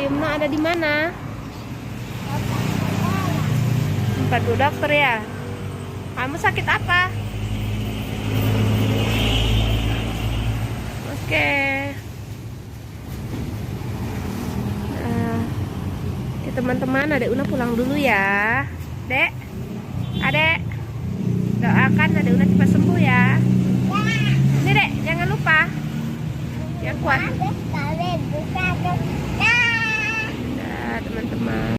Una ada di mana? Tempat Bu dokter ya. Kamu sakit apa? Oke. Teman-teman, Adek Una pulang dulu ya. Dek, Adek, doakan Adek Una cepat sembuh ya. Ini Dek, jangan lupa yang kuat. Dadah teman-teman.